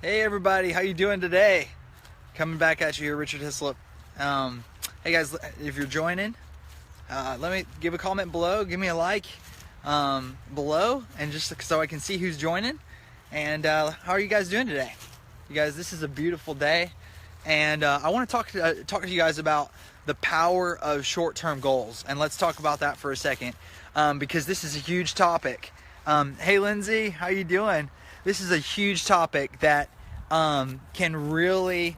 Hey everybody, how you doing today? Coming back at you here, Richard Hislop. Hey guys, if you're joining, let me give a comment below, give me a like below, and just so I can see who's joining. And how are you guys doing today? You guys, this is a beautiful day, and I want to talk to you guys about the power of short-term goals. And let's talk about that for a second, because this is a huge topic. Hey Lindsay, how you doing? This is a huge topic that can really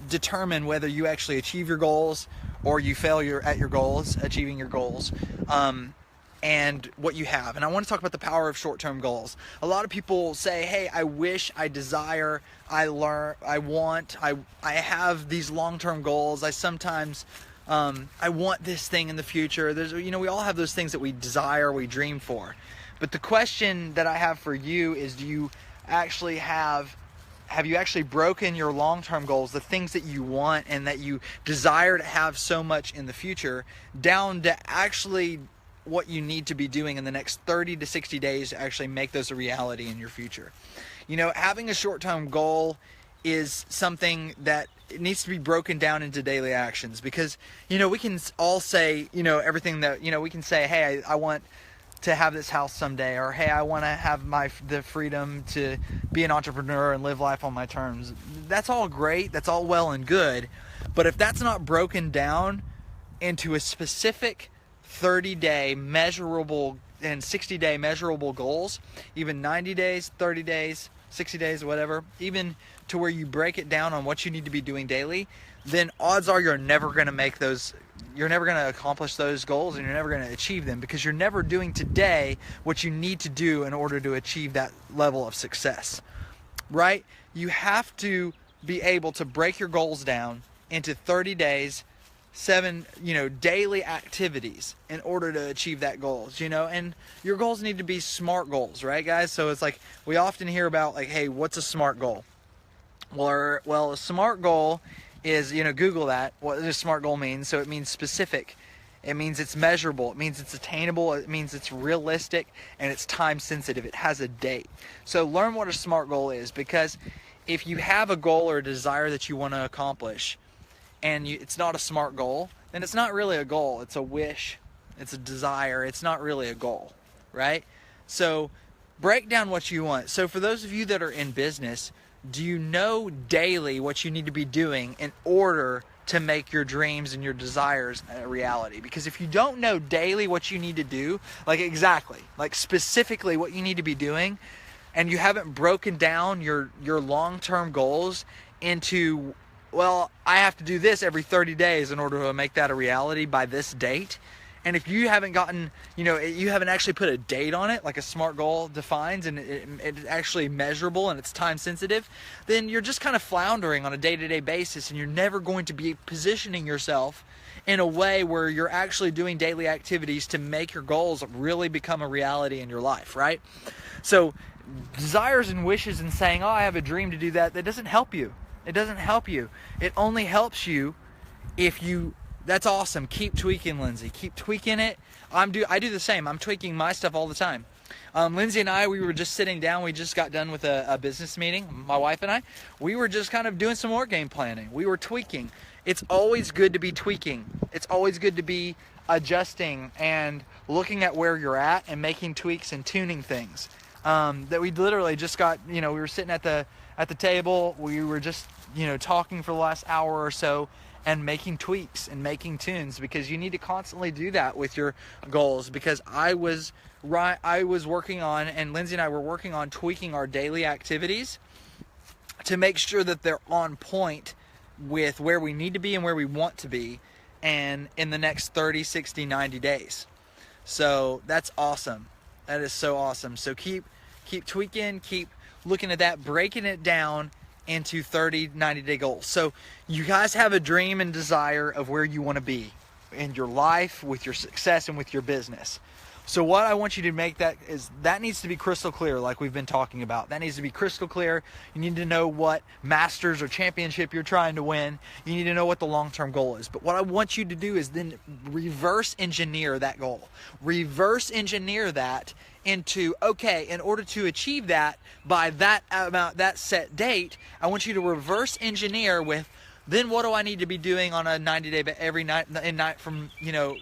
determine whether you actually achieve your goals or you fail at your goals, achieving your goals, and what you have. And I want to talk about the power of short-term goals. A lot of people say, hey, I wish, I desire, I learn, I want, I have these long-term goals. I sometimes I want this thing in the future. We all have those things that we desire, we dream for. But the question that I have for you is, have you actually broken your long-term goals, the things that you want and that you desire to have so much in the future, down to actually what you need to be doing in the next 30 to 60 days to actually make those a reality in your future? Having a short-term goal is something that it needs to be broken down into daily actions, because, we can all say, everything that, we can say, hey, I want to have this house someday, or hey, I want to have the freedom to be an entrepreneur and live life on my terms. That's all great, that's all well and good, but if that's not broken down into a specific 30-day measurable and 60-day measurable goals, even 90 days, 30 days, 60 days, whatever, even to where you break it down on what you need to be doing daily, then odds are you're never going to accomplish those goals, and you're never going to achieve them, because you're never doing today what you need to do in order to achieve that level of success, right? You have to be able to break your goals down into 30 days, 7, daily activities in order to achieve that goals, and your goals need to be SMART goals, right guys? So it's like, we often hear about like, hey, what's a SMART goal? Well, a SMART goal is, Google that, what does a SMART goal mean? So it means specific, it means it's measurable, it means it's attainable, it means it's realistic, and it's time sensitive. It has a date. So learn what a SMART goal is, because if you have a goal or a desire that you want to accomplish, and it's not a SMART goal, then it's not really a goal. It's a wish, it's a desire, it's not really a goal, right? So break down what you want. So for those of you that are in business, do you know daily what you need to be doing in order to make your dreams and your desires a reality? Because if you don't know daily what you need to do, like specifically what you need to be doing, and you haven't broken down your long-term goals into, well, I have to do this every 30 days in order to make that a reality by this date. And if you haven't gotten, you haven't actually put a date on it, like a SMART goal defines, and it's actually measurable and it's time sensitive, then you're just kind of floundering on a day-to-day basis, and you're never going to be positioning yourself in a way where you're actually doing daily activities to make your goals really become a reality in your life, right? So desires and wishes and saying, oh, I have a dream to do that, that doesn't help you. It doesn't help you. It only helps you if you... That's awesome. Keep tweaking, Lindsay. Keep tweaking it. I do the same. I'm tweaking my stuff all the time. Lindsay and I, we were just sitting down. We just got done with a business meeting, my wife and I. We were just kind of doing some more game planning. We were tweaking. It's always good to be tweaking. It's always good to be adjusting and looking at where you're at and making tweaks and tuning things. That we literally just got, we were sitting at the table. We were just, talking for the last hour or so, and making tweaks and making tunes, because you need to constantly do that with your goals. Because I was working on, and Lindsay and I were working on tweaking our daily activities to make sure that they're on point with where we need to be and where we want to be, and in the next 30, 60, 90 days. So that's awesome. That is so awesome. So keep tweaking, keep looking at that, breaking it down into 30, 90-day goals. So you guys have a dream and desire of where you want to be in your life, with your success, and with your business. So what I want you to make that needs to be crystal clear, like we've been talking about. That needs to be crystal clear. You need to know what masters or championship you're trying to win. You need to know what the long-term goal is. But what I want you to do is then reverse engineer that goal. Reverse engineer that into, okay, in order to achieve that by that amount, that set date, I want you to reverse engineer with, then what do I need to be doing on a 90-day, but every night, from,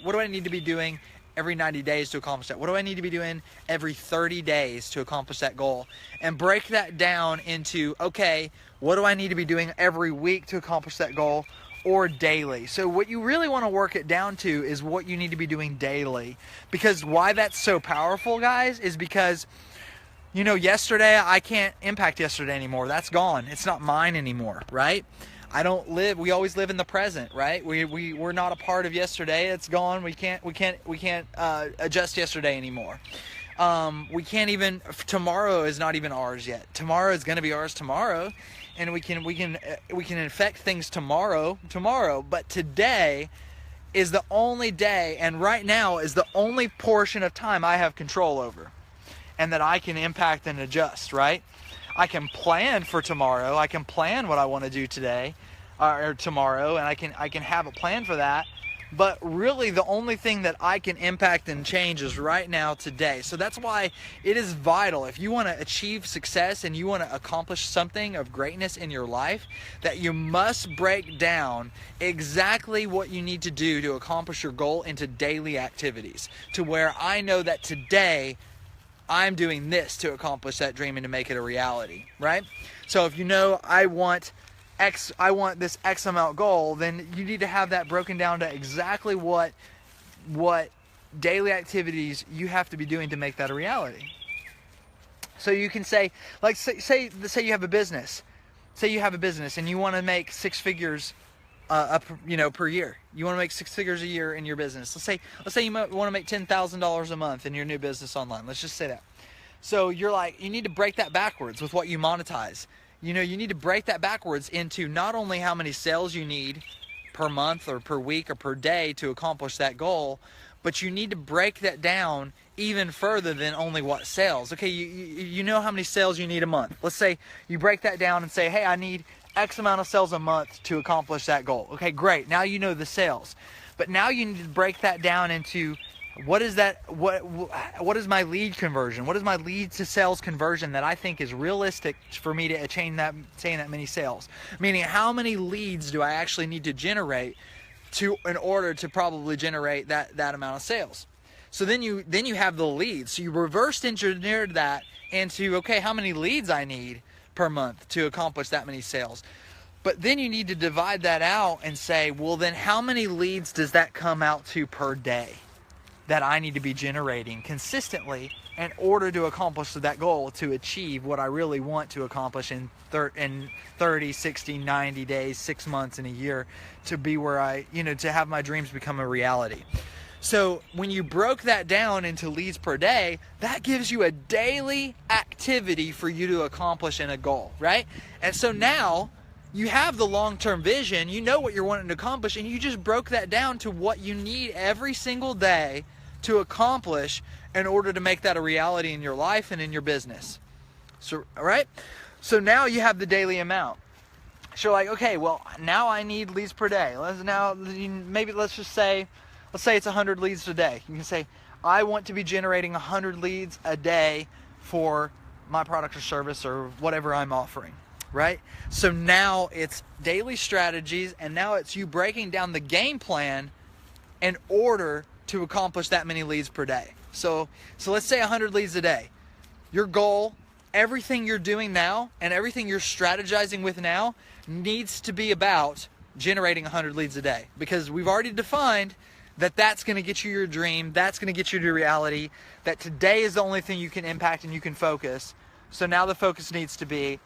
what do I need to be doing every 90 days to accomplish that? What do I need to be doing every 30 days to accomplish that goal? And break that down into, okay, what do I need to be doing every week to accomplish that goal, or daily? So what you really want to work it down to is what you need to be doing daily. Because why that's so powerful, guys, is because, yesterday, I can't impact yesterday anymore. That's gone. It's not mine anymore, right? We always live in the present, right? We're not a part of yesterday. It's gone. We can't adjust yesterday anymore. We can't even, tomorrow is not even ours yet. Tomorrow is going to be ours tomorrow, and we can affect things tomorrow, but today is the only day, and right now is the only portion of time I have control over, and that I can impact and adjust, right? I can plan for tomorrow. I can plan what I want to do today or tomorrow, and I can have a plan for that. But really, the only thing that I can impact and change is right now, today. So that's why it is vital, if you want to achieve success and you want to accomplish something of greatness in your life, that you must break down exactly what you need to do to accomplish your goal into daily activities, to where I know that today I'm doing this to accomplish that dream and to make it a reality, right? So if I want this X amount goal, then you need to have that broken down to exactly what daily activities you have to be doing to make that a reality. So you can say, like, say you have a business. Say you have a business and you want to make 6 figures per year. You want to make 6 figures a year in your business. Let's say you want to make $10,000 a month in your new business online. Let's just say that. So you need to break that backwards with what you monetize. You need to break that backwards into not only how many sales you need per month or per week or per day to accomplish that goal, but you need to break that down even further than only what sales. Okay, you know how many sales you need a month. Let's say you break that down and say, hey, I need X amount of sales a month to accomplish that goal. Okay, great. Now you know the sales. But now you need to break that down into what is my lead conversion? What is my lead to sales conversion that I think is realistic for me to attain that many sales? Meaning, how many leads do I actually need to generate in order to probably generate that amount of sales? So then you have the leads. So you reverse engineered that into, okay, how many leads I need per month to accomplish that many sales. But then you need to divide that out and say, well, then how many leads does that come out to per day that I need to be generating consistently in order to accomplish that goal, to achieve what I really want to accomplish in 30, 60, 90 days, 6 months, and a year, to be where to have my dreams become a reality. So when you broke that down into leads per day, that gives you a daily activity for you to accomplish in a goal, right? And so now you have the long-term vision, you know what you're wanting to accomplish, and you just broke that down to what you need every single day to accomplish in order to make that a reality in your life and in your business. So, all right? So now you have the daily amount. So you're like, okay, well, now I need leads per day. Let's say it's 100 leads a day. You can say, I want to be generating 100 leads a day for my product or service or whatever I'm offering, right? So now it's daily strategies, and now it's you breaking down the game plan in order to accomplish that many leads per day. So let's say 100 leads a day. Your goal, everything you're doing now and everything you're strategizing with now needs to be about generating 100 leads a day, because we've already defined that that's going to get you your dream, that's going to get you to reality, that today is the only thing you can impact and you can focus. So now the focus needs to be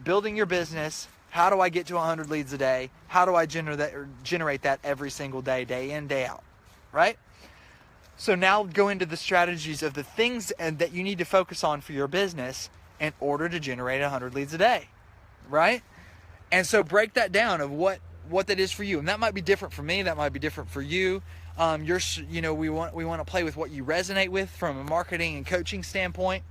building your business. How do I get to 100 leads a day? How do I generate that every single day, day in, day out, right? So now go into the strategies of the things that you need to focus on for your business in order to generate 100 leads a day, right? And so break that down of what that is for you. And that might be different for me, that might be different for you. We want to play with what you resonate with from a marketing and coaching standpoint.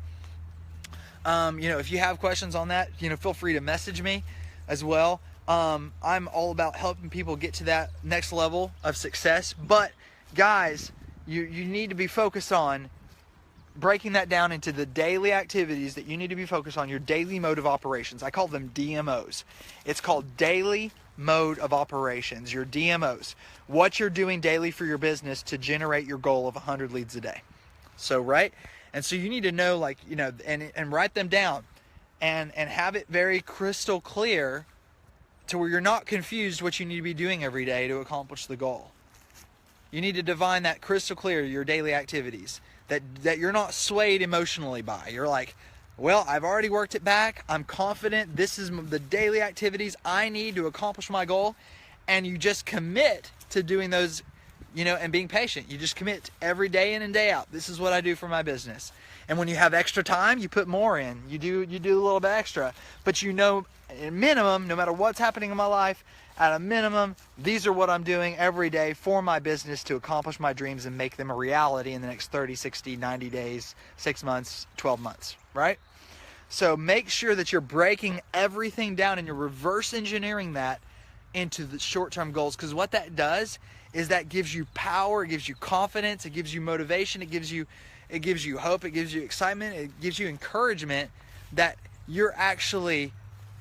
If you have questions on that, feel free to message me as well. I'm all about helping people get to that next level of success. But guys, you need to be focused on breaking that down into the daily activities that you need to be focused on, your daily mode of operations. I call them DMOs. It's called daily mode of operations, your DMOs. What you're doing daily for your business to generate your goal of 100 leads a day. So, right? And so you need to know, like, and write them down and have it very crystal clear to where you're not confused what you need to be doing every day to accomplish the goal. You need to define that crystal clear, your daily activities, that you're not swayed emotionally by. You're like, well, I've already worked it back. I'm confident. This is the daily activities I need to accomplish my goal. And you just commit to doing those, and being patient. You just commit every day in and day out. This is what I do for my business. And when you have extra time, you put more in. You do a little bit extra. But at minimum, no matter what's happening in my life, at a minimum, these are what I'm doing every day for my business to accomplish my dreams and make them a reality in the next 30, 60, 90 days, 6 months, 12 months, right? So make sure that you're breaking everything down and you're reverse engineering that into the short-term goals, because what that does is that gives you power, it gives you confidence, it gives you motivation, it gives you hope, it gives you excitement, it gives you encouragement that you're actually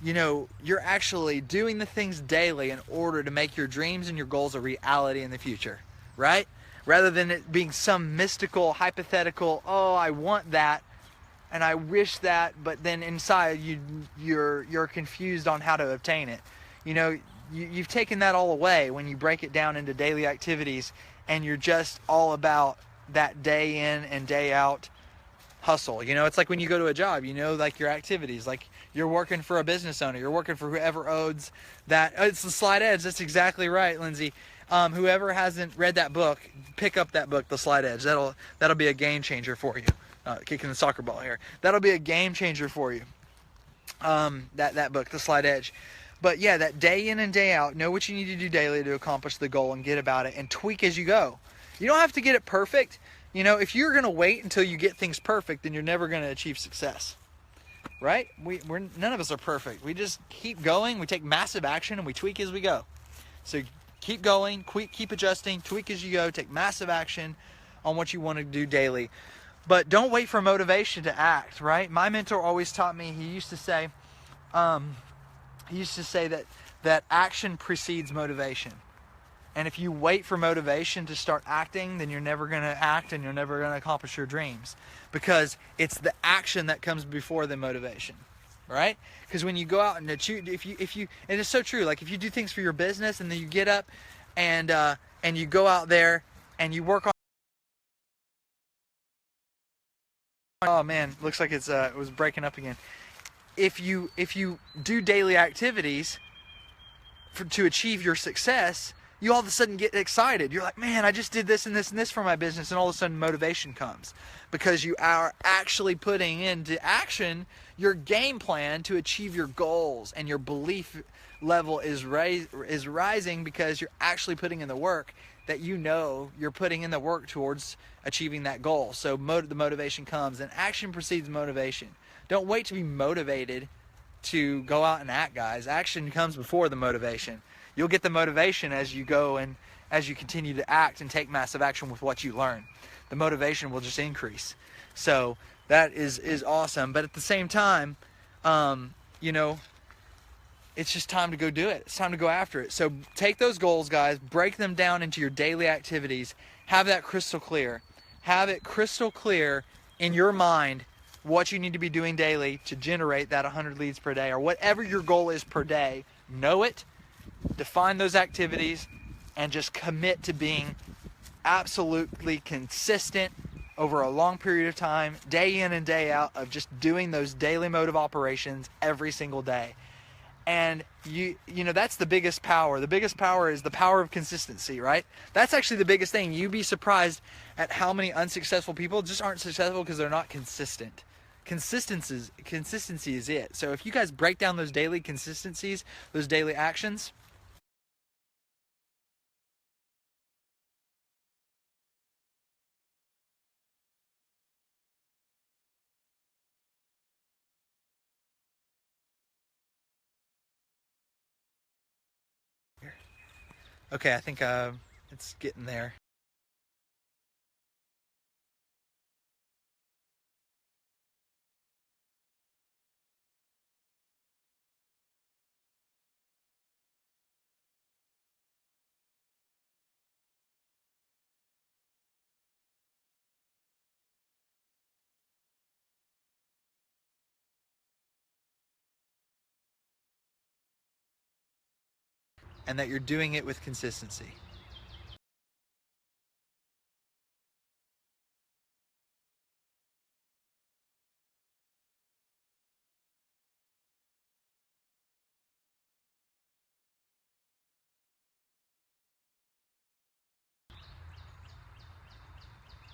doing the things daily in order to make your dreams and your goals a reality in the future, right? Rather than it being some mystical, hypothetical, oh, I want that and I wish that, but then inside you're confused on how to obtain it. You've taken that all away when you break it down into daily activities and you're just all about that day in and day out hustle. It's like when you go to a job, like your activities, like you're working for a business owner, you're working for whoever owns that. It's the Slight Edge. That's exactly right, Lindsay. Whoever hasn't read that book, pick up that book, The Slight Edge. That'll be a game changer for you. Kicking the soccer ball here. That'll be a game changer for you. That book, The Slight Edge. But yeah, that day in and day out, know what you need to do daily to accomplish the goal and get about it and tweak as you go. You don't have to get it perfect. If you're going to wait until you get things perfect, then you're never going to achieve success. Right? We're none of us are perfect. We just keep going. We take massive action and we tweak as we go. So keep going, keep adjusting, tweak as you go, take massive action on what you want to do daily. But don't wait for motivation to act, right? My mentor always taught me, he used to say that action precedes motivation. And if you wait for motivation to start acting, then you're never going to act and you're never going to accomplish your dreams, because it's the action that comes before the motivation, right? Because when you go out and if you and it's so true, like if you do things for your business and then you get up and you go out there and you work on, oh man, looks like it was breaking up again. If you do daily activities to achieve your success, you all of a sudden get excited. You're like, man, I just did this and this and this for my business, and all of a sudden motivation comes because you are actually putting into action your game plan to achieve your goals, and your belief level is rising because you're actually putting in the work that you're putting in the work towards achieving that goal. So the motivation comes, and action precedes motivation. Don't wait to be motivated to go out and act, guys. Action comes before the motivation. You'll get the motivation as you go and as you continue to act and take massive action with what you learn. The motivation will just increase. So that is awesome. But at the same time, it's just time to go do it. It's time to go after it. So take those goals, guys, break them down into your daily activities. Have that crystal clear. Have it crystal clear in your mind what you need to be doing daily to generate that 100 leads per day, or whatever your goal is per day. Know it, define those activities, and just commit to being absolutely consistent over a long period of time, day in and day out, of just doing those daily mode of operations every single day. And you know that's the biggest power. The biggest power is the power of consistency, right? That's actually the biggest thing. You'd be surprised at how many unsuccessful people just aren't successful because they're not consistent. Consistency is it. So if you guys break down those daily consistencies, those daily actions, okay, I think it's getting there. and that you're doing it with consistency.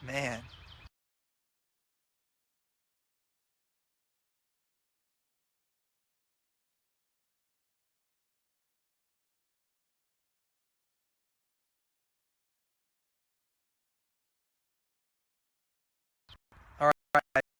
Man. All right.